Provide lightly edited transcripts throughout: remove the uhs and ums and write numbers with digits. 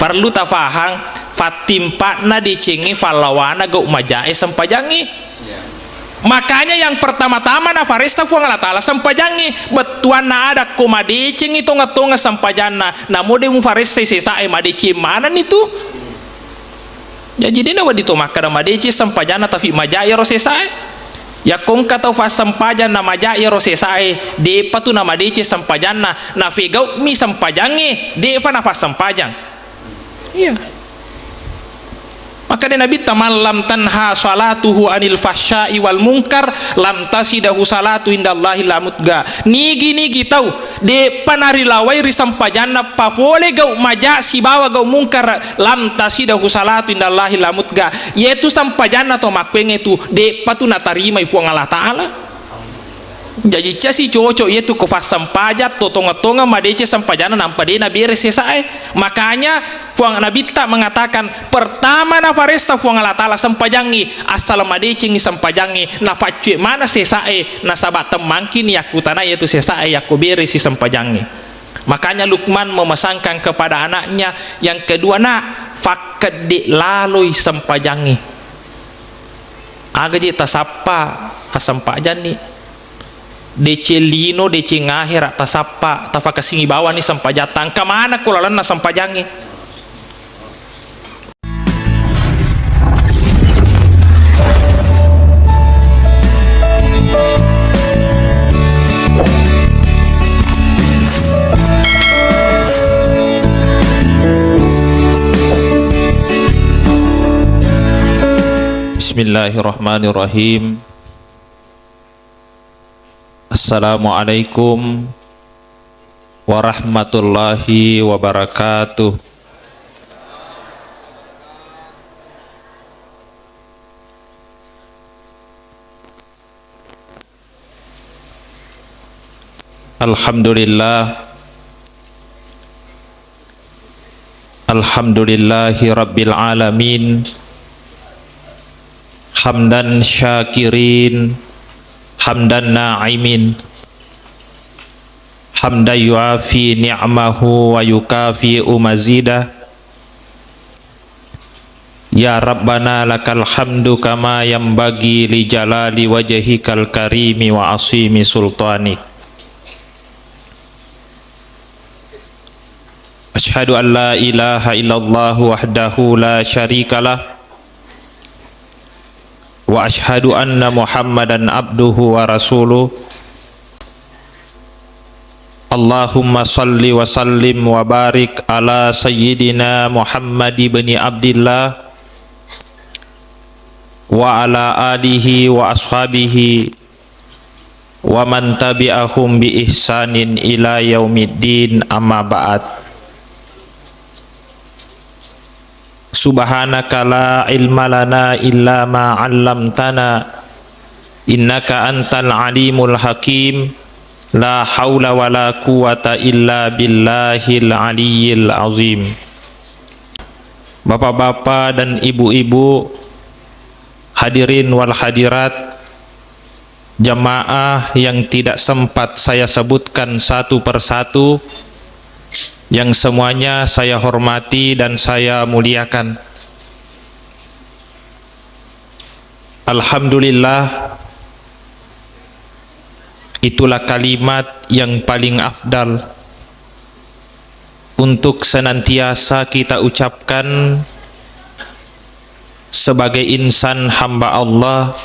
perlu tafahang fatimpatna dicengi falawana gau majae sempajangi. Makanya yang pertama-tama na faresta fuang Allah Ta'ala sempajangi betuan na ada ko madicing itu ngatonga sempajanna namun mu faresta sesa madici mana itu jadi dia wadito maka madici sempajanna tapi majaya rosesa ya kong kata fa sempajan na majaya rosesa de patu na madici sempajanna na figau mi sempajangi de fa na fa sempajang iya. Maka dia Nabi taman lam tanha salatuhu anil fahsya'i wal munkar lam tasidahu salatu indallahi lamutga nigi tahu de panari lawai risampajanna pavole gau maja si bawa gau munkar lam tasidahu salatu indallahi lamutga yaitu sampajanna to makwenge tu de patuna tarima ifuang Allah Ta'ala. Jadi casi cocok yaitu kofas sampajat to tonga madece sampajana nampak dia nabi resesae. Makanya fuang nabi tak mengatakan pertama na faresta fuang Allah Ta'ala sampajangi asal madece ngi sampajangi na pacue mana sesae na sabat temangkin yakutana yaitu sesae yakubere si sampajangi. Makanya Luqman memasangkan kepada anaknya yang kedua nak fakad di laloi sampajangi agaje tasapa asampajani DC lino DC ngahir atas apa tafa kasingi bawa nih sampajatang kemana kulalan na sampajangi. Bismillahirrahmanirrahim. Assalamualaikum warahmatullahi wabarakatuh. Alhamdulillahi rabbil alamin hamdan syakirin hamdan na'imin hamdan yuafi ni'mahu wa yukafi mazidah. Ya Rabbana lakal hamdu kama yanbaghi li jalali wajhikal karimi wa asimi sultanik. Asyhadu an la ilaha illallah wahdahu la syarikalah wa asyhadu anna Muhammadan abduhu wa rasuluh. Allahumma salli wa sallim wa barik ala sayyidina Muhammad ibn Abdillah wa ala alihi wa ashabihi wa man tabi'ahum bi ihsanin ila yaumiddin, amma ba'd. Subhanaka la ilma lana illa ma 'allamtana innaka antal alimul hakim. La haula wa la quwata illa billahil aliyyil azim. Bapak-bapak dan ibu-ibu, hadirin wal hadirat, jamaah yang tidak sempat saya sebutkan satu persatu, yang semuanya saya hormati dan saya muliakan. Alhamdulillah, itulah kalimat yang paling afdal untuk senantiasa kita ucapkan sebagai insan hamba Allah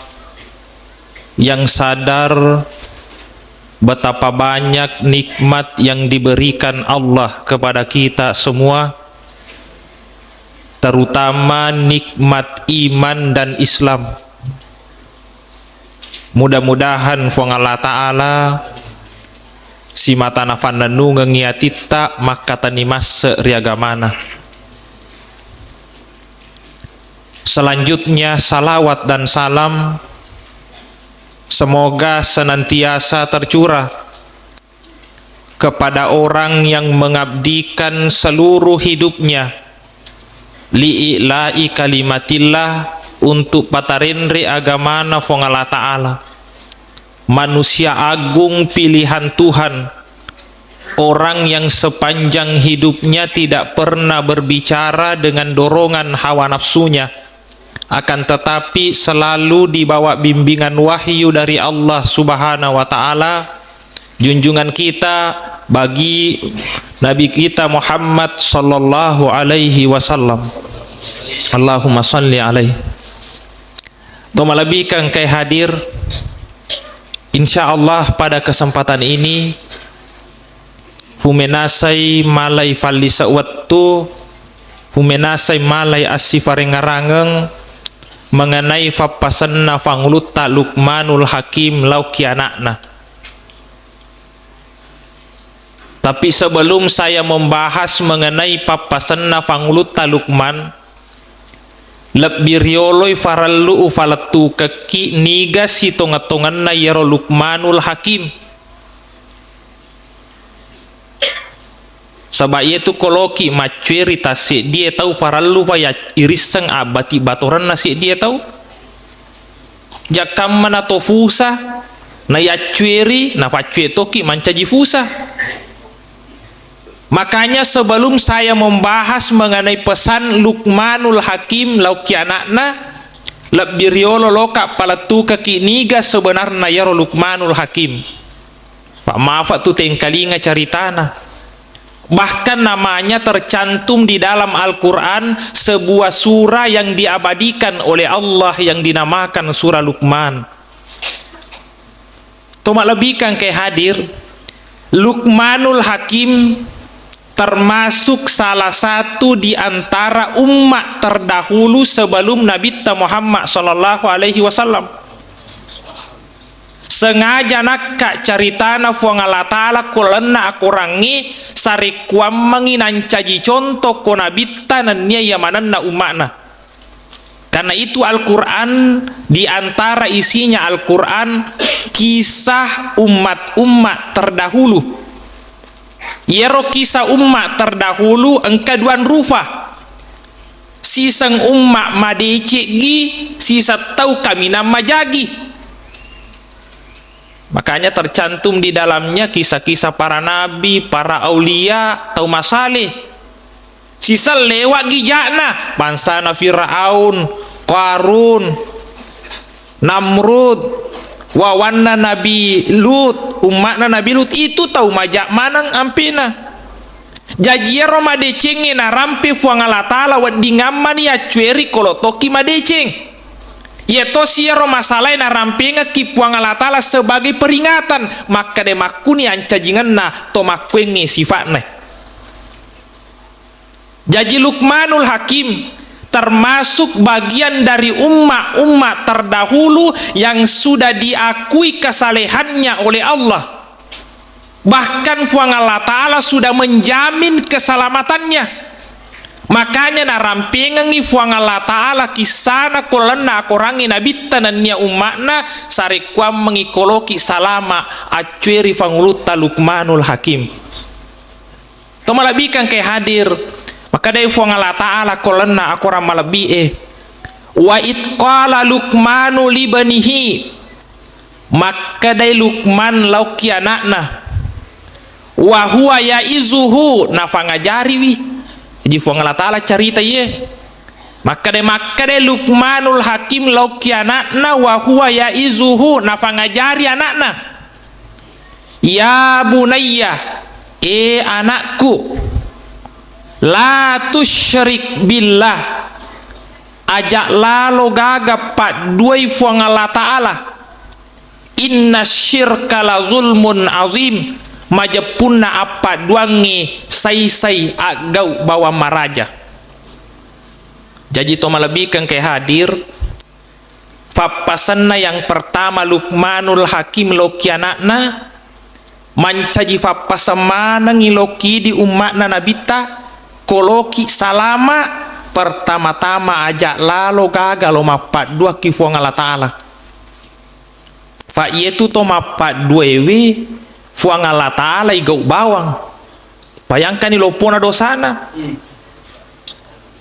yang sadar betapa banyak nikmat yang diberikan Allah kepada kita semua, terutama nikmat iman dan Islam. Mudah-mudahan fuang Allah Ta'ala si mata nafan nanu ngengiatita maka tanimas riagamana. Selanjutnya salawat dan salam semoga senantiasa tercurah kepada orang yang mengabdikan seluruh hidupnya li'ila'i kalimatillah, untuk patarinri agamana fong Allah Ta'ala, manusia agung pilihan Tuhan, orang yang sepanjang hidupnya tidak pernah berbicara dengan dorongan hawa nafsunya, akan tetapi selalu dibawa bimbingan wahyu dari Allah Subhanahu wa taala, junjungan kita bagi Nabi kita Muhammad sallallahu alaihi wasallam. Allahumma salli alaihi. Toma lebih kang kai hadir, insyaallah pada kesempatan ini humenasai malai falisa wattu, humenasai malai asifarengarangeng mengenai fapasanna fanglutta Luqmanul Hakim laukianakna. Tapi sebelum saya membahas mengenai papasanna fanglutta Luqman, lebih rioloi farallu ufalatu keki niga si tongatonganna yero Luqmanul Hakim. Sebab itu koloki macueri tasik dia tahu farallu vaya irisang abati batoran nasi dia tahu jakam mana tofusa na yacueri na facue toki mancaji fusa. Makanya sebelum saya membahas mengenai pesan Luqmanul Hakim lauki anakna, lebih riolo loka palatu kaki niga sebenarnya yaro Luqmanul Hakim. Pak maaf tu tengkalinga caritana. Bahkan namanya tercantum di dalam Al-Quran, sebuah surah yang diabadikan oleh Allah yang dinamakan surah Luqman. Tomak lebih kan kayak hadir, Luqmanul Hakim termasuk salah satu di antara umat terdahulu sebelum Nabi Muhammad sallallahu alaihi wasallam. Sengaja nak kak caritana fuang Allah ta'ala kolena akurangi sarikuam menginancaji contoh konabita nanya yamananna umakna. Karena itu Al-Quran, diantara isinya Al-Quran kisah umat-umat terdahulu. Yero kisah umat terdahulu engkaduan rupa. Sisang umat madecegi, sisa tahu kami nama jagi. Makanya tercantum di dalamnya kisah-kisah para nabi, para aulia, atau masalih. Sisa lewat gijakna, bangsana Fir'aun, Qarun, Namrud, wawanna Nabi Lut, umatna Nabi Lut, itu tahu majak manang ampina. Jajiero madeceng na rampe fuang Allah Ta'ala wad dingamani ya cueri kalau toki madeceng. Yeto siaro masalah na rampenga kipuang Allah Ta'ala sebagai peringatan, maka de makuni ancajingan na to makwengi sifatnya. Jadi Luqmanul Hakim termasuk bagian dari umat-umat terdahulu yang sudah diakui kesalehannya oleh Allah. Bahkan fuang Allah Ta'ala sudah menjamin keselamatannya. Makanya na rampengangi fuang Allah Ta'ala kisana kolana korangi nabi tananya umakna sarikuam mengikoloki salama acueri fanguluta Luqmanul Hakim. Tomalabikan kayak hadir, maka dari fuang Allah Ta'ala kolana akoran malabi wa itqala Luqmanu libanihi, maka dari Luqman lauki anakna wa huwa yaizuhu nafangajari wi. Jadi fuang Allah Ta'ala cerita ye, maka de Luqmanul Hakim lauki anakna wa huwa yaizuhu nafangajari anakna, ya bunayya anakku, la tusyrik billah, ajak lalo gagap pak duai fuang Allah Ta'ala, inna syirka la zulmun azim, majepunna apa duangi sai agau bawa maraja. Jadi to malebihkan kayak hadir papasanna yang pertama Luqmanul Hakim loki anakna mancaji papasamana ngiloki di umatna nabita koloki salama pertama-tama ajak lalo gagalo mapat dua kifuang Allah Ta'ala. Fa yetu to mapat dua ewe fuang Allah Ta'ala igau bawang. Bayangkan ilopona dosana.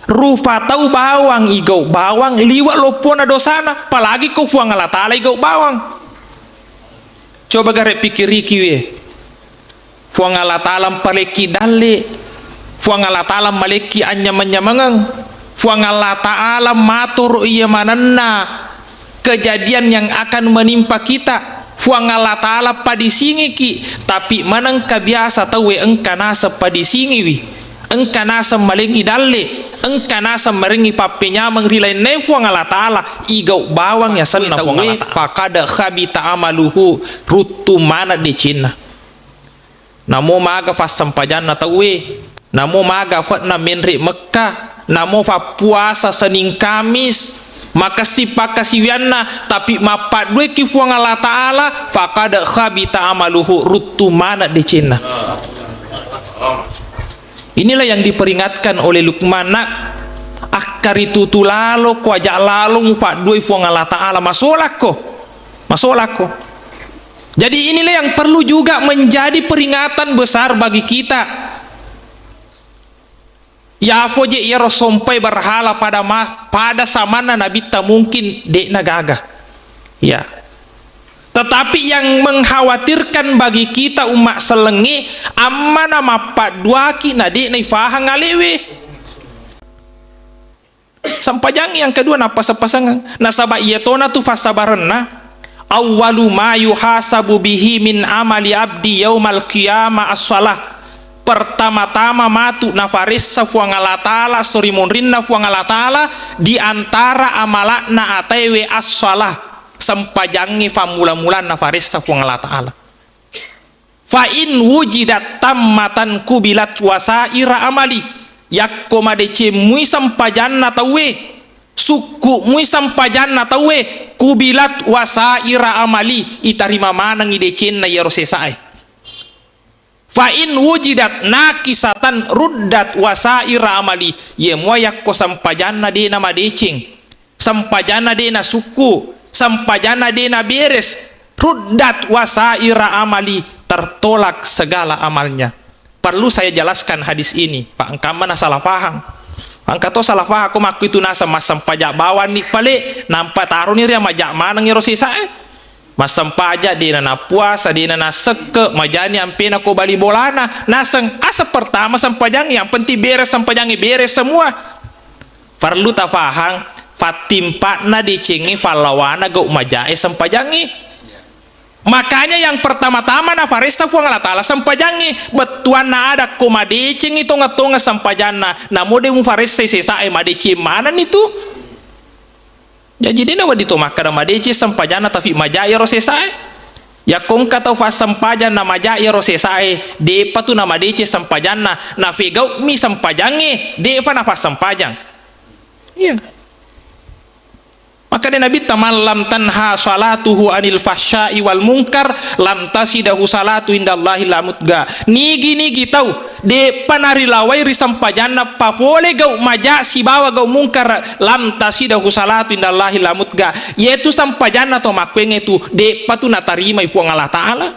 Rufa tahu bawang igau bawang liwat lopona dosana, apalagi kau fuang Allah Ta'ala igau bawang. Coba garek pikir kiwe. fuang Allah ta'ala paleki dalle, fuang Allah ta'ala maleki anyam-anyamangang, fuang Allah ta'ala matur iya mananna kejadian yang akan menimpa kita, fuang Allah ta'ala padisingi ki, tapi manang kabiasa tahu engka nasa padisingi wi, engka nasa malengi dalle, engka nasa merengi papenya mengrilai ne fuang Allah ta'ala igau bawang ya sanna fuang Allah ta'ala fakada khabita amaluhu rutu mana di Cina namo maga fas sampajanna tawe, namo maga fat na menri Mekah, namo fa puasa Senin Kamis makasih pakasiwianna, tapi mapat dua ki fuang Allah ta'ala fakada khabita amaluhu rutu mana di Cina. Inilah yang diperingatkan oleh Luqman, nak akari tutu lalo ko ajak lalu fa dua fuang Allah ta'ala masolako. Jadi inilah yang perlu juga menjadi peringatan besar bagi kita. Ya foje ya sompai berhala pada samana nabi tak mungkin dek nagaga. Ya. Tetapi yang mengkhawatirkan bagi kita umat selengi amma nama pak duaki nadi nai fahang ngalewe. Sampajang yang kedua napa sepasangan nasaba iyatona tu fasabarna awwalu ma yuhasabu bihi min amali abdi yaumal qiyamah as-shalah. Pertama-tama matu nafaris safuang Allah ta'ala sorimunrinna fuang Allah ta'ala di antara amalakna atewe as-shalah sampajangi famula-mula nafaris safuang Allah ta'ala fa in wujidat tammatan kubilat wasaira amali yakko madece mui sampajanna tawe suku mui sampajanna tawe kubilat wasaira amali itarima manang idecen na yerosesae fa in wujidat nakisatan ruddat wasaira amali ye moyak ko sampajanna de nama decing sampajanna de na suku sampajana dena beres ruddat wasaira amali tertolak segala amalnya. Perlu saya jelaskan hadis ini Pak, engkau mana salah paham, angka to salah paham aku maku itu nasa masam pajak bawan ni pale nampak taruh ni ria majak mana ngiro sisa masam pajak dina na puasa dina na seke majani ampena ko bali bolana naseng asa pertama sampajang yang penting beres sampajangi beres semua. Perlu tafahang fatimpa na dicingi falawana ga umajae sampajangi. Makanya yang pertama-tama na farista fuang Allah ta'ala sampajangi betuan na ada komadecing itu ngatonga sampajana na mode mu farista sesae madeci mana itu jadi dina wadi to makana madeci sampajana tafi majaya rosesae ya kong kata fa sampajan na majaya rosesae de patu na madeci sampajana na fegau mi sampajangi de fa na fa sampajang iya. Maka dia Nabi tamal lam tanha salatuhu anil fahsya'i wal munkar lam tasidahu salatu indallahi lamutga nigi tahu de panari lawai risampajana pavole gau maja si bawa gau munkar lam tasidahu salatu indallahi lamutga yaitu sampajana to makwenge tu de patu natarima ifuang Allah ta'ala.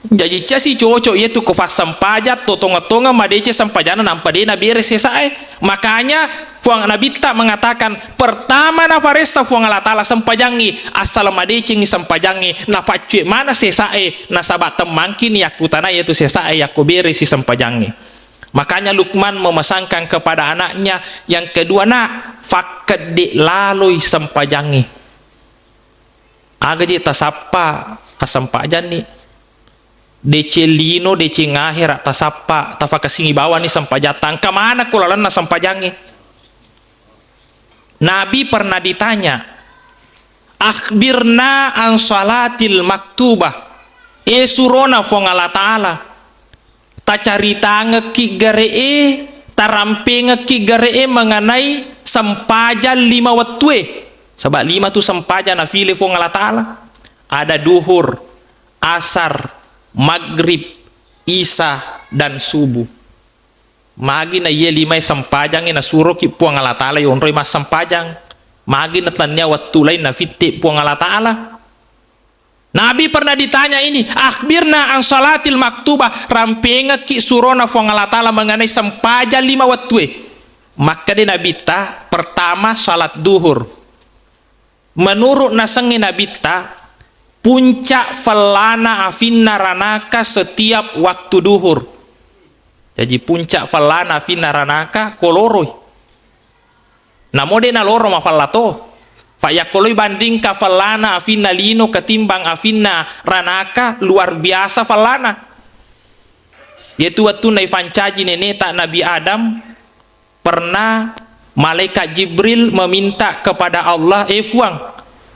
Jadi casi cocok yaitu kofas sampajat to tonga madece sampajana nampadena beres sesae. Makanya fuang Nabi tak mengatakan pertama na faresta fuang Allah ta'ala sampajangi asal madecing sampajangi na pacue mana sesae na sabat temangkin yakutana yaitu sesae yakko beres si sampajangi. Makanya Luqman memesankan kepada anaknya yang kedua nak fakad de laloi sampajangi aga je tasapa asampajani DC lino DC ngahir tasapa tafakasingi bawa ni sampajatang kemana kulalan na sampajangi. Nabi pernah ditanya akhbirna an salatil maktubah surona fong Allah ta'ala ta carita ngeki garee tarampe ngeki garee mengenai sampajan 5 wattue sebab 5 tu sampajan na file fong Allah ta'ala ada duhur asar maghrib, isya dan subuh. Magi na ye 5 sampajang na suruh ki puang Allah ta'ala yon roy mas sampajang. Magi na tanya waktu lain na fitte puang Allah ta'ala. Nabi pernah ditanya ini, akhbirna an salatil maktubah rampenga ki surona puang Allah ta'ala mengenai sampajang 5 waktu. Maka dia Nabi ta pertama salat duhur. Menurut nasengi Nabi ta puncak falana afinna ranaka setiap waktu duhur. Jadi puncak falana afinna ranaka koloroi. Namode na loro mafallato. Pak yakoloi banding ka falana afinna lino ketimbang afinna ranaka luar biasa falana. Yaitu waktu nai fancaji neneta Nabi Adam pernah malaikat Jibril meminta kepada Allah fuang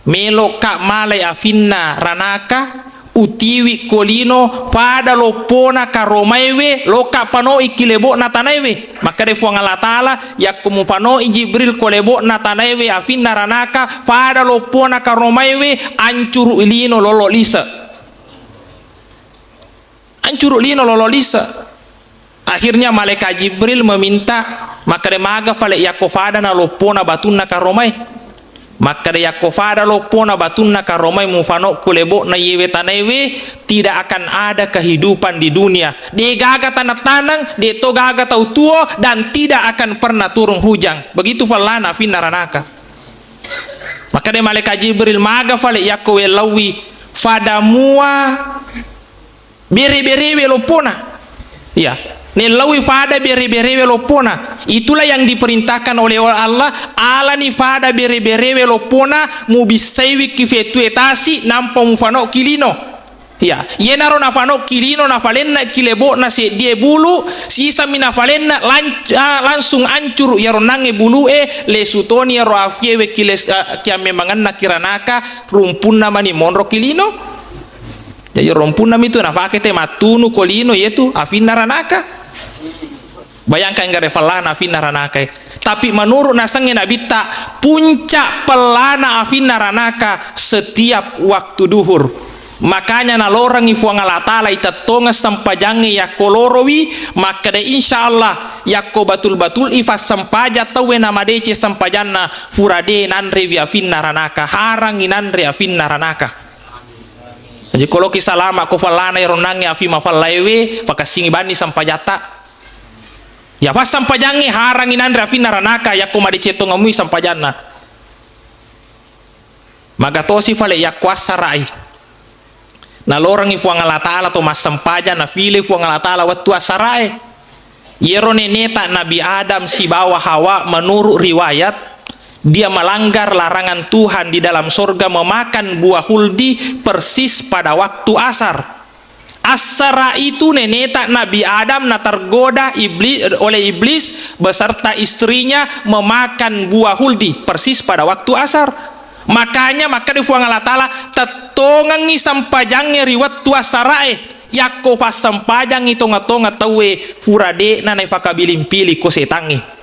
melo ka malai afinna ranaka utiwi kolino pada lopona karomaiwe loka pano ikilebo natanaiwe maka de fuang Allah Ta'ala yakumu pano Jibril kolebo natanaiwe afinna ranaka pada lopona karomaiwe ancuru ilino lolo lisa ancuru lino lolo lisa. Akhirnya malaikat Jibril meminta maka de maga fale yakofada na lopona batuna karomai maka de yakofada lopona batuna karomai mufano kulebo na yewe tanewe tidak akan ada kehidupan di dunia de gaga tanah-tanang de to gaga tau tuo dan tidak akan pernah turun hujan begitu falana finna ranaka. Maka de malaikat Jibril maga fale yakowe lawi fadamua bere-bere lopona ya nelawi fada bere-bere lopona itulah yang diperintahkan oleh Allah ala ni fada bere-bere lopona mu bisaiwi kifetu etasi nampa mufano kilino ya yenaro na fano kilino na falenna kilebo na se die bulu sisa mina falenna langsung ancur yaro nange bulu le sutoni yaro afiewe kiles kia memangan na kiranaka rumpuna mani monro kilino. Jadi rompuna itu nafake te matunu kolino yaitu afinna ranaka. Bayangkan gare falana afinna ranaka. Tapi menurut nasangnya Nabi tak puncak pelana afinna ranaka setiap waktu duhur. Makanya nalorang ifuang Allah Ta'ala itatonga sampajange ya kolorowi maka de insyaallah yakko batul-batul ifas sampaja tawe nama dece sampajanna furade nanre via afinna ranaka harang inanre afinna ranaka. Jadi kalau kisah lama ko falana ironangi afi mafalaiwe pakasingi bani sampajata ya pas sampajangi harangin andra afi naranaka ya ko madiceto ngamui sampajana magatosi fale ya kuasa rai na lorang ifuang Allah Ta'ala to mas sampajana file fuang Allah Ta'ala waktu asarai yero neneta Nabi Adam si bawa Hawa menurut riwayat dia melanggar larangan Tuhan di dalam surga memakan buah huldi persis pada waktu asar. Asara itu neneta Nabi Adam na tergoda oleh iblis beserta istrinya memakan buah huldi persis pada waktu asar. Makanya maka difuang Allah Ta'ala tetongangi sampajangnya riwat tua sarae yakko pas sampajang itonga-tonga tawe furade na naifakabilim pilih ko setangi.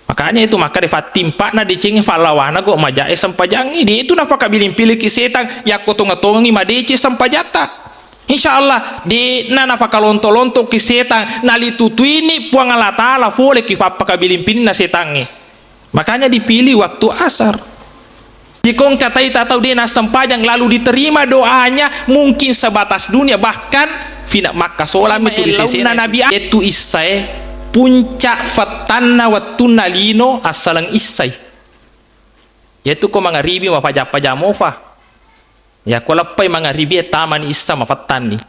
Makanya itu maka timpa na dicengi falawana go majae sampajangi di itu nafaka bilim pilih kisetang ya kotongatongi madece sampajata insyaallah di na nafaka lonto-lonto kisetang nalitutuini puang Allah Ta'ala fole kifapaka bilim pilih na setangi makanya dipilih waktu asar jikong katai tatau dia na sampajang lalu diterima doanya mungkin sebatas dunia bahkan fina maka solam itu disesena Nabi itu isai puncak fatanna watuna lino asalang isai yaitu ko mangaribi mapaja-paja mofa ya ko lappai mangaribi taman isa mafatani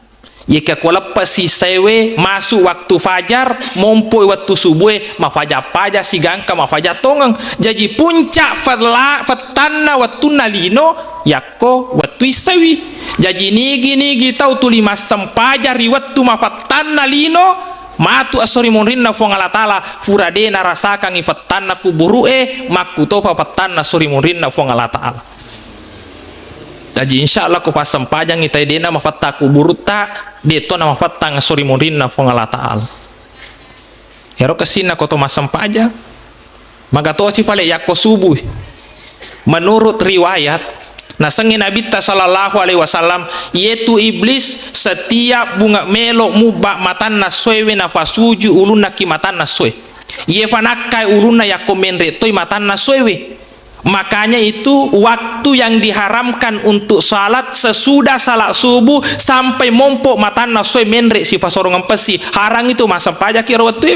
yeka ko lappa si sewe masuk waktu fajar mompoi waktu subuh mafaja-paja sigangka mafaja tongang jadi puncak fatanna watuna lino yakko waktu isawi jadi nigi tau tulima sampaja riwattu mafatanna lino matu asori monrinna fuang Allah Ta'ala furade na rasakan ifattanna kuburu'e makutofa fattanna asori monrinna fuang Allah Ta'ala jadi insyaallah ku pasampajang itai dena mafatta kuburuta deto na mafatta asori monrinna fuang Allah Ta'ala hero kesina koto masampaja magato si fale yakko subuh menurut riwayat nasangin Nabi sallallahu alaihi wasallam yaitu iblis setiap bunga melo mubak matan naswewe nafasuju ulun ki matan naswe ye fanakai ulun ya komenre toy matan naswewe makanya itu waktu yang diharamkan untuk salat sesudah salat subuh sampai mompok matan naswe menre si pasorongan pesi harang itu masa pajak kira waktu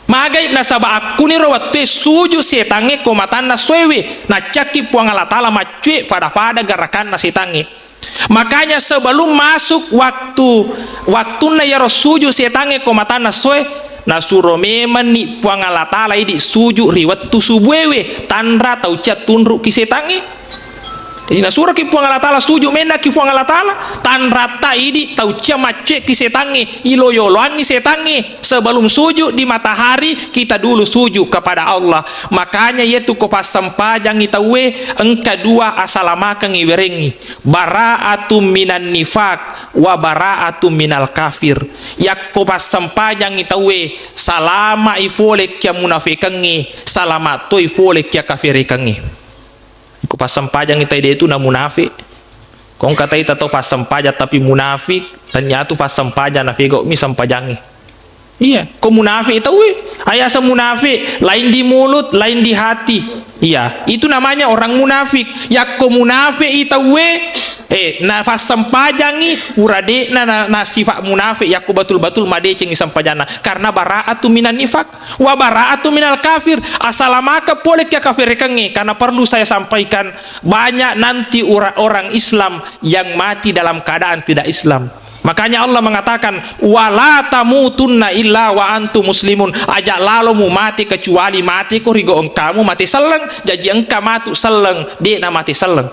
magai na saba aku ni rawat suju setange komatan na swewe na caki puang Allah Ta'ala macue pada garakan na setange. Makanya sebelum masuk waktu na ya suju setange komatan na swe na suro meman ni puang Allah Ta'ala idi suju riwat tu subuewe tanra tau cat tunruk ki setange. Jadi nasura ki puang Allah Ta'ala suju mena ki puang Allah Ta'ala tan rata idi tau cia macet ki setange iloyoloangi setange sebelum sujud di matahari kita dulu sujud kepada Allah. Makanya yaitu ko pas sampajang itawe engka dua asalamakan iwerengi bara'atum minan nifak wa bara'atum minal kafir. Yak ko pas sampajang itawe salama ifole kia munafikangi salama to ifole kia kafirikangi. Ko pas sampajang ita ide itu na munafik. Kong kata ita to pas sampaja tapi munafik, ternyata pas sampaja na figo mi sampajangi. Iya, ko munafik itu ayah sa munafik, lain di mulut, lain di hati. Iya, itu namanya orang munafik. Ya ko munafik ita na pas sampajangi urade na sifat munafik ya ko betul-betul madeceng sampajana karena bara'atu minan nifak wa bara'atu minal kafir. Asalamaka boleh ya kafir kengi, karena perlu saya sampaikan banyak nanti orang Islam yang mati dalam keadaan tidak Islam. Makanya Allah mengatakan wala tamutunna illa wa antum muslimun. Ajak lalu mu mati kecuali mati ko rigo engkamu mati seleng, jadi engka matu seleng de na mati seleng.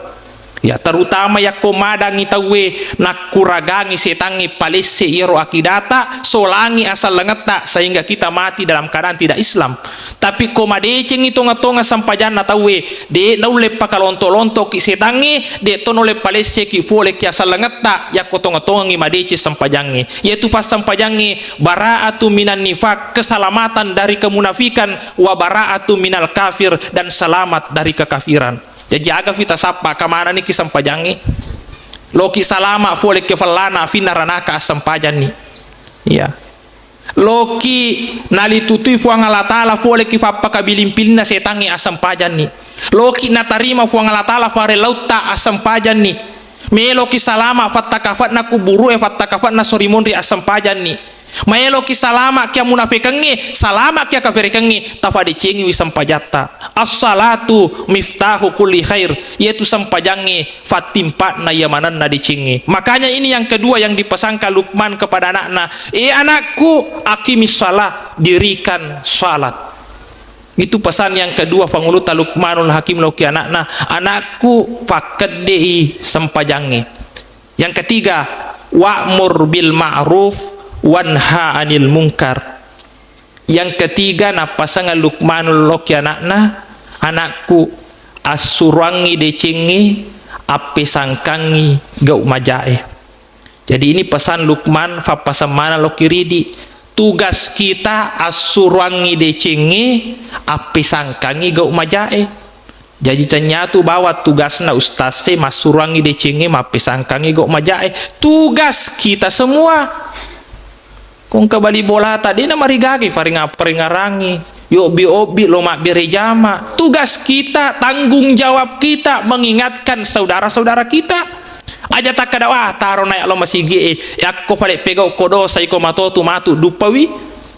Ya terutama ya komadang itawe nak kuragangi setangi palese iro akidata solangi asal lengeta sehingga kita mati dalam keadaan tidak Islam. Tapi komadeceng itu ngatonga sampajana tawe de naule pakalonto-lonto ki setangi de tonole palese ki fole ki asal lengeta ya kotonga-tonga ngi madece sampajangi yaitu pas sampajangi bara'atu minan nifak keselamatan dari kemunafikan wa bara'atu minal kafir dan selamat dari kekafiran. Jadi aga kita sapa kamana ni kisampajangi loki salama fole ke falana fina ranaka asampajani. Iya loki nali tutui fuang Allah Ta'ala fole ki fappa kabilimpilna setangi asampajani. Loki natarima fuang Allah Ta'ala fare lauta asampajani. Melo ki salama fattakafat na kuburu fattakafat na sorimonri asampajani. Maelo ki salama kia munafikangi salama kia kafirikangi tafadi cengi wisampajata. As-salatu miftahu kulli khair, yaitu sampajangi fatimpa na yamanan na dicingi. Makanya ini yang kedua yang dipesankan Luqman kepada anaknya, anakku aqimis shalah, dirikan salat. Itu pesan yang kedua panguluta Luqmanul Hakim loki anaknya, anakku paket dei sampajangi. Yang ketiga wa'mur bil ma'ruf wanha anil munkar. Yang ketiga na pasangan Luqmanul loki anakku asurangi decengi ape sangkangi gau majae. Jadi ini pesan Luqman fa pasamana loki ridi, tugas kita asurangi decengi ape sangkangi gau majae. Jadi ternyata bahwa tugasna ustaz masurangi decengi ape sangkangi gau majae, tugas kita semua. Kung kabali bola tadi na marigagi faringarangi yo bi lo mak birejama. Tugas kita, tanggung jawab kita mengingatkan saudara-saudara kita. Aja tak kada wah taro na lo masigi yakko pale pegau kodo sai ko mato tu matu dupawi.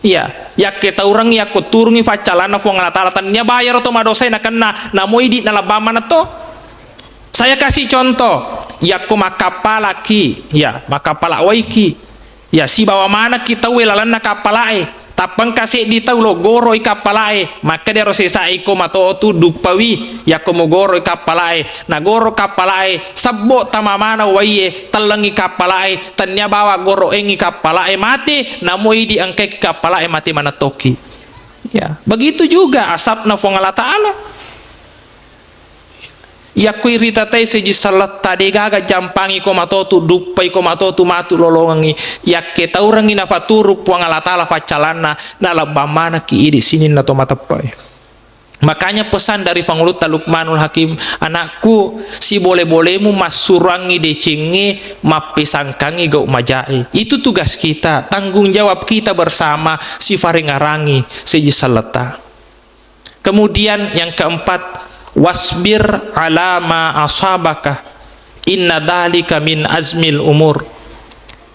Iya, yak kita orang yakko turungi facalana fo ngalatatan nya bayar to madosai na kena na moidi na labama na to. Saya kasih contoh, yakko makapala ki, ya makapala waiki. Ya si bawa mana kita welalan na kapalae tapang kasih di tahu lo goroi kapalae maka dia rosesa iko mato tu dupawi ya komo goroi kapalae na goro kapalae sabbo tamamana waiye talangi kapalae tanya bawa goro engi kapalae mati namoi di angke kapalae mati mana toki. Ya begitu juga asap na fong Allah Ta'ala. Ya kuirita tay seji salat tadi gaga jampangi ko matotu dupai ko matotu matu lolongi ya kita orang ina faturu puang Allah Ta'ala facalana na labamana ki idi sini na to matapai. Makanya pesan dari panguluta Luqmanul Hakim, anakku si boleh-bolehmu masurangi decengi mapesangkangi gau majai. Itu tugas kita, tanggung jawab kita bersama si faringarangi seji salata. Kemudian yang keempat, wasbir ala ma asabaka inna dalika min azmil umur.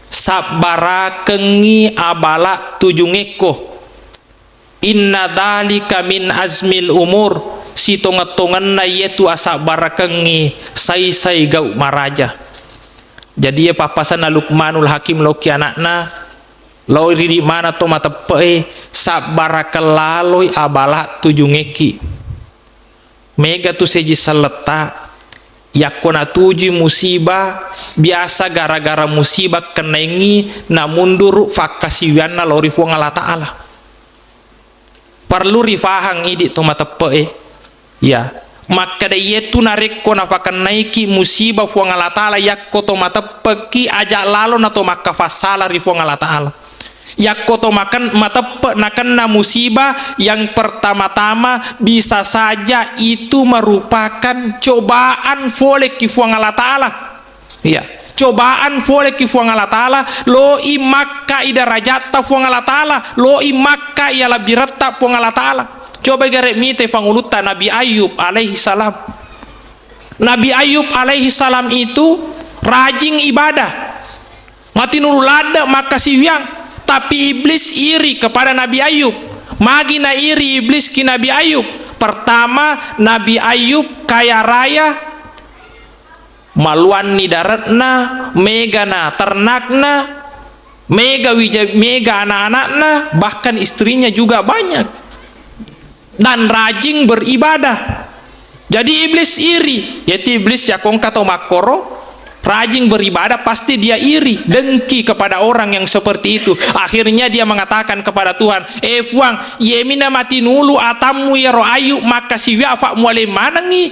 Sabara kengi abala tujungeko inna dalika min azmil umur, si tongan-tongan na yetu asa barakengi sai-sai gau maraja. Jadi ya papasan na Luqmanul Hakim loki anakna loi di mana to mata pe sa barakallaloi abala tujungeki mega tu seji saleta yakona tuju musibah biasa gara-gara musibah kenengi na mundur fakasiwianna lori fuang Allah Ta'ala. Perlu rifahang idi to mata pe ya maka da yetu nareko na pakan naiki musibah fuang Allah Ta'ala yakko to mata peki ajak lalo na to maka fasala ri fuang Allah Ta'ala. Yakko to makan mata nakan na musibah yang pertama-tama bisa saja itu merupakan cobaan fole ki fuang Allah Ta'ala. Ya, cobaan fole ki fuang Allah Ta'ala lo imakka idarajata fuang Allah Ta'ala, lo imakka ia labiratta fuang Allah Ta'ala. Coba garek mite fanguluta Nabi Ayub alaihi salam. Nabi Ayub alaihi salam itu rajin ibadah. Mati nululada maka siwiang. Tapi iblis iri kepada Nabi Ayub. Magina iri iblis ki Nabi Ayub. Pertama, Nabi Ayub kaya raya, maluan ni daratna, mega na ternakna, mega anak-anakna, bahkan istrinya juga banyak. Dan rajin beribadah. Jadi iblis iri, yaitu iblis yakong kato makoro. Rajin beribadah pasti dia iri, dengki kepada orang yang seperti itu. Akhirnya dia mengatakan kepada Tuhan, fuang yemina mati nulu atamu ya ro ayu maka siwa fa muale manangi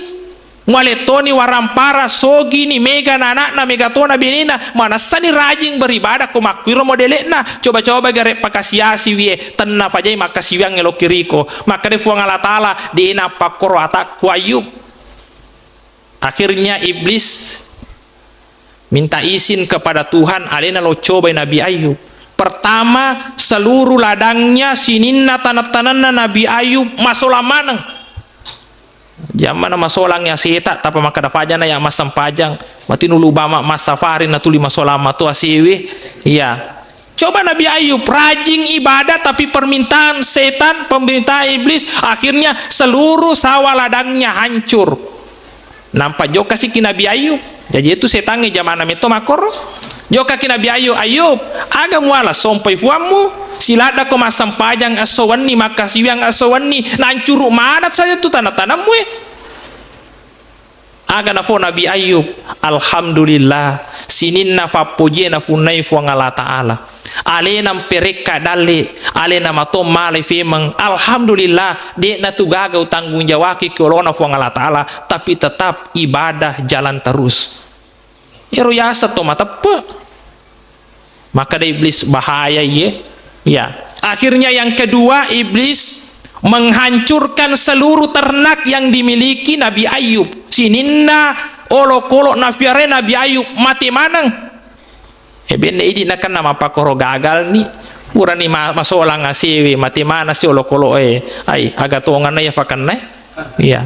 muale toni warampara sogi ni mega anak na mega tona benina mana sani rajin beribadah ko makwiro modelena coba-coba gare pakasiasi wie tenna pajai maka siwa ngelokiriko maka de fuang Allah Ta'ala di ena pakoro atak Ayub. Akhirnya iblis minta izin kepada Tuhan alena lo coba Nabi Ayub. Pertama, seluruh ladangnya sininna tanah-tanahna Nabi Ayub masola maneng. Zaman masolang ya seta tapa maka dafajana yang masam pajang mati nulu bama mas safari na tuli masola matu asiwi. Iya. Coba Nabi Ayub rajin ibadah tapi permintaan setan, permintaan iblis akhirnya seluruh sawah ladangnya hancur. Nampak joka si Nabi Ayub. Jadi itu setangi zaman itu makor. Joka ki Nabi Ayub aga muala sompai fuamu silada ko masam pajang asawani maka siwang asawani nancuru manat saja tu tanah-tanahmu aga na fo Nabi Ayub alhamdulillah sininna fa pojena funai fuang Allah Ta'ala alena pereka dalle alena mato male femang alhamdulillah de na tu gaga tanggung jawab ki kolona fuang Allah Ta'ala tapi tetap ibadah jalan terus. Ero yasa to mata pe maka ada iblis bahaya ya. Akhirnya yang kedua iblis menghancurkan seluruh ternak yang dimiliki Nabi Ayub. Sininna olo-kolo nafiare Nabi Ayub mati manang. Benda ini nakan nama pakoro gagal ni urani masolang asiwi mati mana si olo-kolo ai agak tongan ya fakan ya.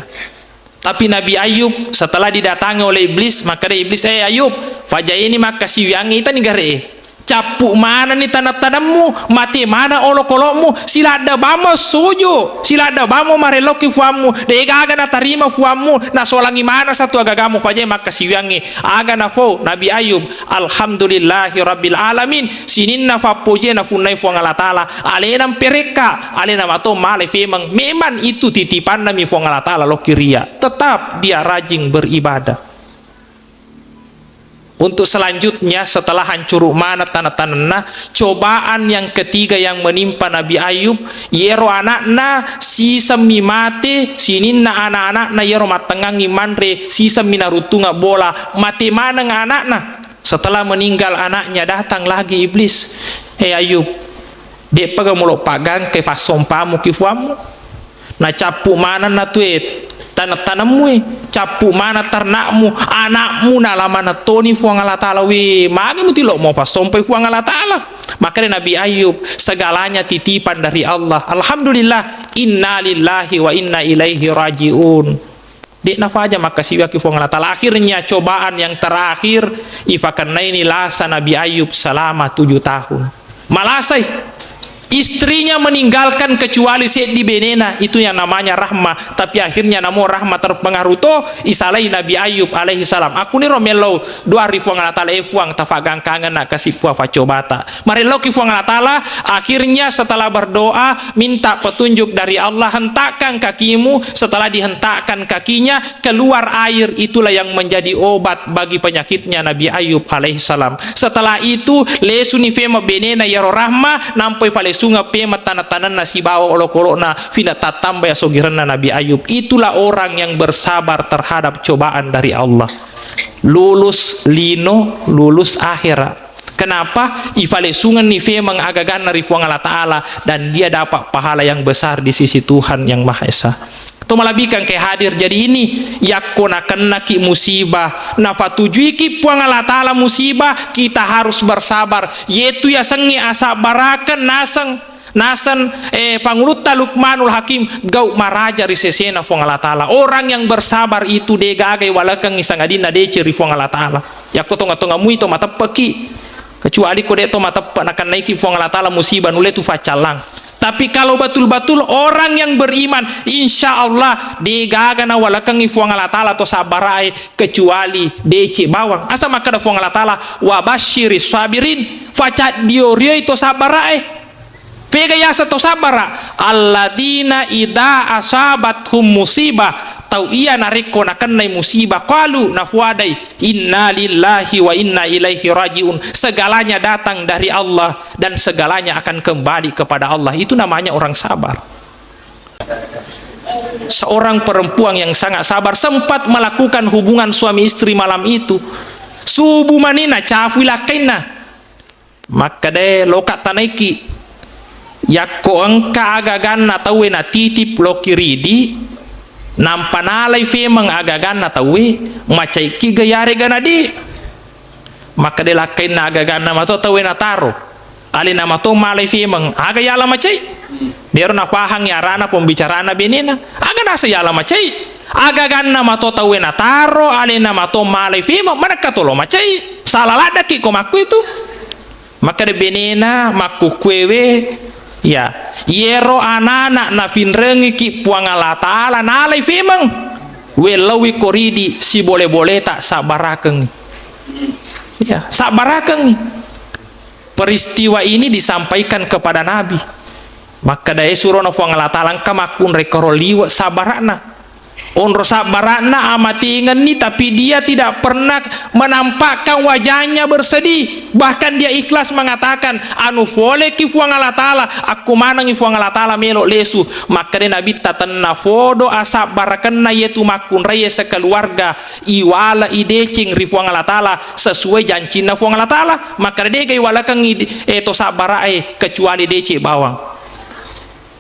Tapi Nabi Ayub setelah didatangi oleh iblis maka ada iblis Ayub faja ini maka siwiangi itu negara capuk mana nih tanah-tanahmu mati mana olo-kolokmu silada bamo suju silada bamo mareloki fuamu dega aga na tarima fuamu na solangi mana satu agagamu faja maka siwiangi aga na fo Nabi Ayub alhamdulillahi rabbil alamin sininna fa poje na funai fuang Allah Ta'ala alenam pereka alena mato male femang memang itu titipan nami fuang Allah Ta'ala lokiria tetap dia rajin beribadah. Untuk selanjutnya setelah hancur mana tanah-tanah cobaan yang ketiga yang menimpa Nabi Ayub yero anakna sisa mimate sininna anak-anakna yero matengangi manre sisa minarutunga bola mati mana anakna. Setelah meninggal anaknya datang lagi iblis Ayub dek paga mulo pagang ke fasompamu kifuamu na capu mana na tuet tanah-tanahmu capu mana ternakmu anakmu nalamana toni fuang Allah Ta'ala magi mutilok mau pas sampai fuang Allah Ta'ala. Maka Nabi Ayub segalanya titipan dari Allah. Alhamdulillah inna lillahi wa inna ilaihi rajiun. Dek nafaja maka siwaki fuang Allah Ta'ala. Akhirnya cobaan yang terakhir ifakan ini lasa Nabi Ayub selama 7 tahun malasai istrinya meninggalkan kecuali di benena, itu yang namanya rahmah. Tapi akhirnya namo rahmah terpengaruh to isalai Nabi Ayub alaihi salam. Aku ni romelo doa rifuang Allah taala efuang tafagang kangen nak kasih puah facobata. Mari lo kifuang Allah taala akhirnya setelah berdoa minta petunjuk dari Allah, hentakkan kakimu. Setelah dihentakkan kakinya keluar air, itulah yang menjadi obat bagi penyakitnya Nabi Ayub alaihi salam. Setelah itu lesu ni fema benena ya rahmah nampoi pale sunga pema tanah-tanah nasi bawa olok-olokna fina tatamba ya sogiranna Nabi Ayub. Itulah orang yang bersabar terhadap cobaan dari Allah. Lulus lino, lulus akhirat. Kenapa? Ifale sungan ni fema agagagan dari fuang Allah Ta'ala, dan dia dapat pahala yang besar di sisi Tuhan yang Maha Esa. To malabikan ke hadir jadi ini yakko na kena ki musibah na patujui ki puang Allah taala musibah, kita harus bersabar, yaitu ya sengi asa barakan nasan panguluta Luqmanul Hakim gau maraja risesena fuang Allah taala. Orang yang bersabar itu degagai walakang isangadina dece ri fuang Allah taala. Yakko tonga mui to matapaki kecuali kode to matappa nakan naiki fuang Allah taala musibah nule tu facalang. Tapi kalau betul-betul orang yang beriman, insya Allah digagana walakang ifuang Allah Ta'ala atau sabarai kecuali dece bawang. Asa maka da fuang Allah Ta'ala wabashiri sabirin facat diorio itu sabarai. Pega yasa to sabara alladina ida asabathum musibah tau iya nareko nakan musibah qalu nafwadai inna lillahi wa inna ilaihi rajiun. Segalanya datang dari Allah dan segalanya akan kembali kepada Allah. Itu namanya orang sabar. Seorang perempuan yang sangat sabar sempat melakukan hubungan suami istri malam itu. Subuh manina cafilakaina maka de lokat tanaiki yakko engka agagan na tawe na titip lokiridi nampanalay femang agagan na tawe macay ki gayari ganadi maka dilakay na agagan na mato tawe na taro alin na mato malay femang agayala macay dero na pahang yarana pembicaraan na benina aga nasa yala macay agagan na mato tawe na taro alin na mato malay femang manakatulo macay salalada ki kumaku itu maka de benina makukwewe ya yero anak na finrengi ki puang Allah Ta'ala nalai femang welawi koridi si boleh-boleh tak sabarakeng ya sabarakeng. Peristiwa ini disampaikan kepada Nabi, maka daya suruh na puang Allah Ta'ala kamakun rekoroliwa sabarana onro sabarana amatingan ni, tapi dia tidak pernah menampakkan wajahnya bersedih, bahkan dia ikhlas mengatakan anu fole ki fuang Allah Ta'ala aku manang fuang Allah Ta'ala melok lesu. Maka de Nabi tatanna fodo asap barakanna yetu makun raya sekeluarga iwala idecing ri fuang Allah Ta'ala sesuai janjina fuang Allah Ta'ala. Maka de gay walakang to sabarae kecuali dece bawang.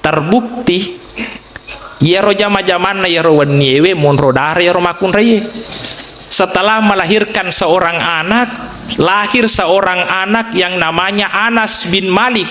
Terbukti yero jama-jaman na yero waniewe monro dare yero makun reye. Setelah melahirkan seorang anak, lahir seorang anak yang namanya Anas bin Malik,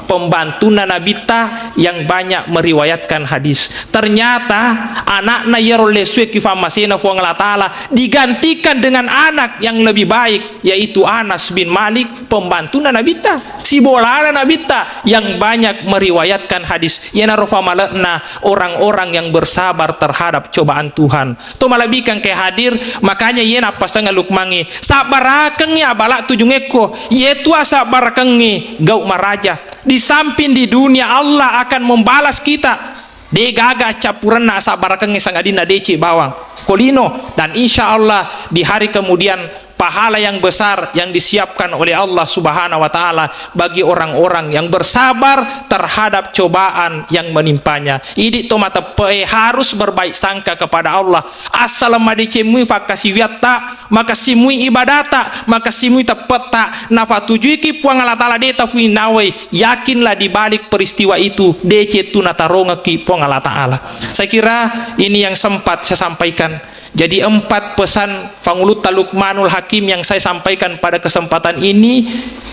pembantu Nabita yang banyak meriwayatkan hadis. Ternyata anaknya yero lesue kifamasena fuang Allah Ta'ala digantikan dengan anak yang lebih baik, yaitu Anas bin Malik, pembantu Nabita, si bola Nabita yang banyak meriwayatkan hadis. Yana rofa malakna orang-orang yang bersabar terhadap cobaan Tuhan. To malabikan ke hadir, makanya yana pasang Lukmangi sabarakeng ya balak tujungeko yetu sabarakeng gau maraja. Di samping di dunia Allah akan membalas kita de gaga capuran na sabarakeng sangadina deci bawang kolino, dan insya Allah di hari kemudian pahala yang besar yang disiapkan oleh Allah Subhanahu wa Ta'ala bagi orang-orang yang bersabar terhadap cobaan yang menimpanya. Idi tomata pe harus berbaik sangka kepada Allah. Assalamualaikum fakasiwiata maka simui ibadata maka simui tepeta nafatujui ki puang Allah Ta'ala deta fuinawe, yakinlah di balik peristiwa itu dece tunataronga ki puang Allah Ta'ala. Saya kira ini yang sempat saya sampaikan. Jadi 4 pesan Panguluta Luqmanul Hakim yang saya sampaikan pada kesempatan ini.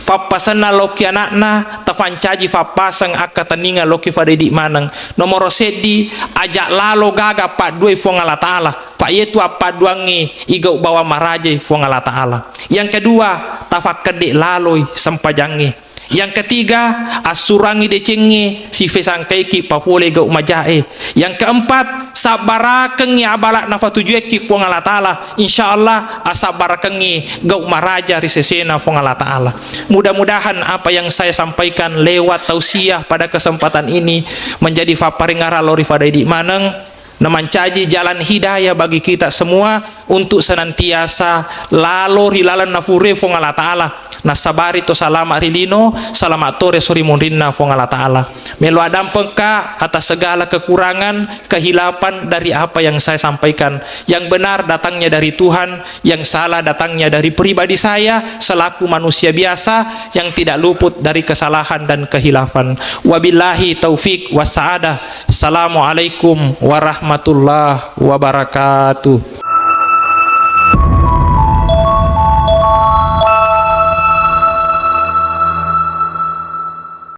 Papasana loki anakna tafancaji papasang akataninga loki faredi manang nomor sedi ajak lalo gaga pak dua fuang Allah Ta'ala pak yetu apa duangi igau bawa maraje fuang Allah Ta'ala. Yang kedua tafakkedek laloi sempajangi. Yang ketiga, asurangi decenge si fesangkaiki papole ga umajae. Yang keempat, sabarakengi abalak nafatujueki kuang Allah Ta'ala. Insyaallah asabarakengi ga umaraja risesena fuang Allah Ta'ala. Mudah-mudahan apa yang saya sampaikan lewat tausiah pada kesempatan ini menjadi faparingara lori fadaidi maneng, namancaji jalan hidayah bagi kita semua untuk senantiasa lalu hilalan nafure fong Allah Ta'ala nasabari to salama rilino salamat tore suri munrinna fong Allah Ta'ala melo adam pengka atas segala kekurangan kehilapan dari apa yang saya sampaikan. Yang benar datangnya dari Tuhan, yang salah datangnya dari pribadi saya selaku manusia biasa yang tidak luput dari kesalahan dan kehilafan. Wabillahi taufik wassa'adah. Assalamualaikum warahmatullahi wabarakatuh.